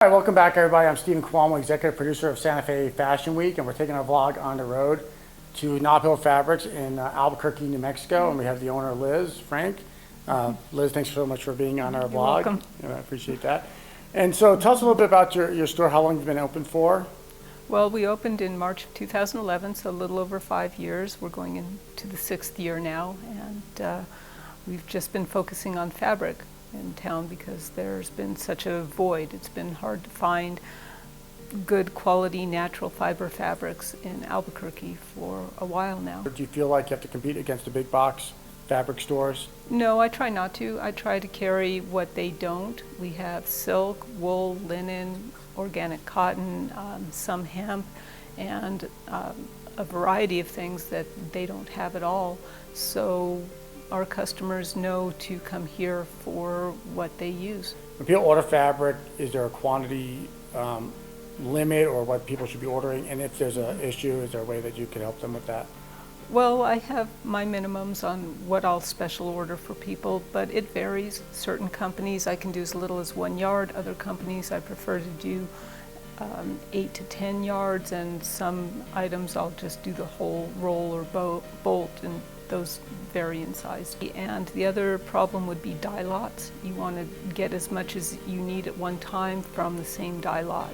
Hi, welcome back everybody. I'm Stephen Cuomo, executive producer of Santa Fe Fashion Week, and we're taking our vlog on the road to Knob Fabrics in Albuquerque, New Mexico, and we have the owner, Liz, Frank. Liz, thanks so much for being on our vlog. Welcome. I appreciate that. And so tell us a little bit about your store, how long you've been open for. Well, we opened in March of 2011, so a little over 5 years. We're going into the 6th year now, and we've just been focusing on fabric in town because there's been such a void. It's been hard to find good quality natural fiber fabrics in Albuquerque for a while now. Do you feel like you have to compete against the big box fabric stores? No, I try not to. I try to carry what they don't. We have silk, wool, linen, organic cotton, some hemp, and a variety of things that they don't have at all. So our customers know to come here for what they use. When people order fabric, is there a quantity limit or what people should be ordering? And if there's an issue, is there a way that you can help them with that? Well, I have my minimums on what I'll special order for people, but it varies. Certain companies I can do as little as 1 yard. Other companies I prefer to do 8 to 10 yards, and some items I'll just do the whole roll or bolt, and those vary in size. And the other problem would be dye lots. You want to get as much as you need at one time from the same dye lot.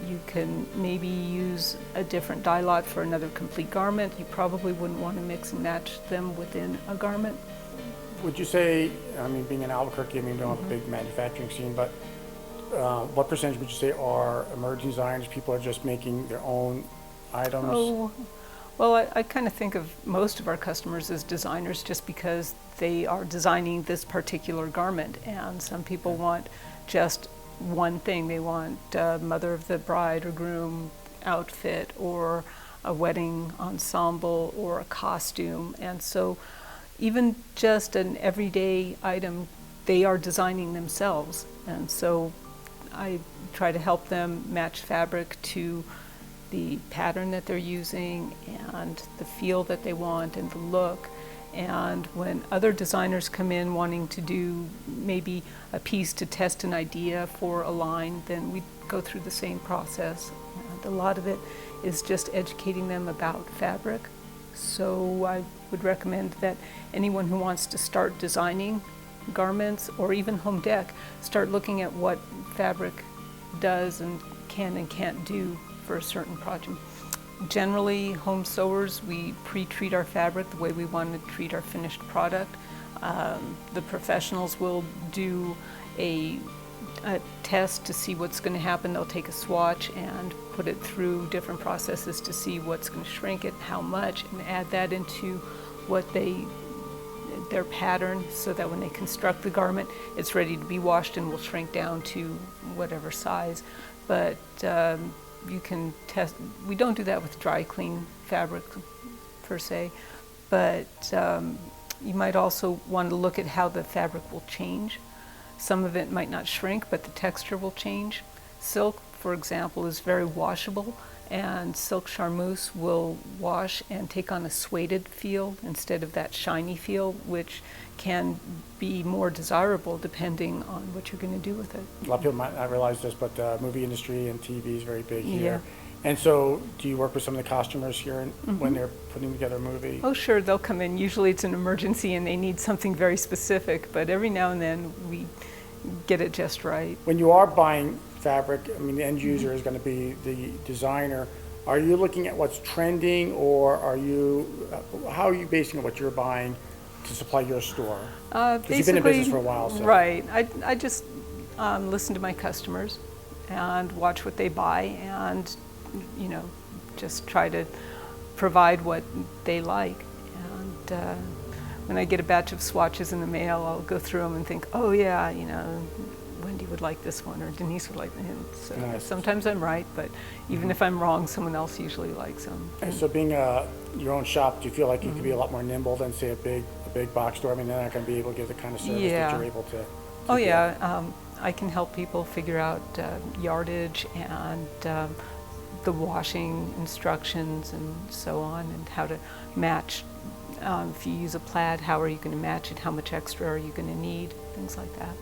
You can maybe use a different dye lot for another complete garment. You probably wouldn't want to mix and match them within a garment. Would you say, I mean, being in Albuquerque, I mean, we don't have a big manufacturing scene, but what percentage would you say are emerging designers? People are just making their own items? Oh, well, I kind of think of most of our customers as designers just because they are designing this particular garment, and some people want just one thing. They want a mother of the bride or groom outfit, or a wedding ensemble, or a costume. And so even just an everyday item, they are designing themselves. And so I try to help them match fabric to the pattern that they're using and the feel that they want and the look. And when other designers come in wanting to do maybe a piece to test an idea for a line, then we go through the same process. And a lot of it is just educating them about fabric. So I would recommend that anyone who wants to start designing garments or even home dec, start looking at what fabric does and can't do for a certain project. Generally, home sewers, we pre-treat our fabric the way we want to treat our finished product. The professionals will do a test to see what's going to happen. They'll take a swatch and put it through different processes to see what's going to shrink it, how much, and add that into their pattern, so that when they construct the garment, it's ready to be washed and will shrink down to whatever size. But you can test. We don't do that with dry clean fabric per se, but you might also want to look at how the fabric will change. Some of it might not shrink, but the texture will change. Silk, for example, is very washable, and silk charmeuse will wash and take on a suede feel instead of that shiny feel, which can be more desirable depending on what you're going to do with it. A lot of people might not realize this, but the movie industry and TV is very big here. Yeah. And so do you work with some of the costumers here when they're putting together a movie? Oh, sure, they'll come in. Usually it's an emergency and they need something very specific, but every now and then we get it just right. When you are buying fabric, I mean, the end user is going to be the designer. Are you looking at what's trending, or are you, how are you basing what you're buying to supply your store? Because you've been in business for a while. So. Right. I just listen to my customers and watch what they buy, and just try to provide what they like. And when I get a batch of swatches in the mail, I'll go through them and think, oh yeah, Wendy would like this one, or Denise would like that. So nice. Sometimes I'm right, but even if I'm wrong, someone else usually likes them. And so being your own shop, do you feel like you could be a lot more nimble than, say, a big box store? I mean, they're not going to be able to give the kind of service that you're able to. Oh yeah, I can help people figure out yardage and the washing instructions and so on, and how to match. If you use a plaid, how are you going to match it? How much extra are you going to need? Things like that.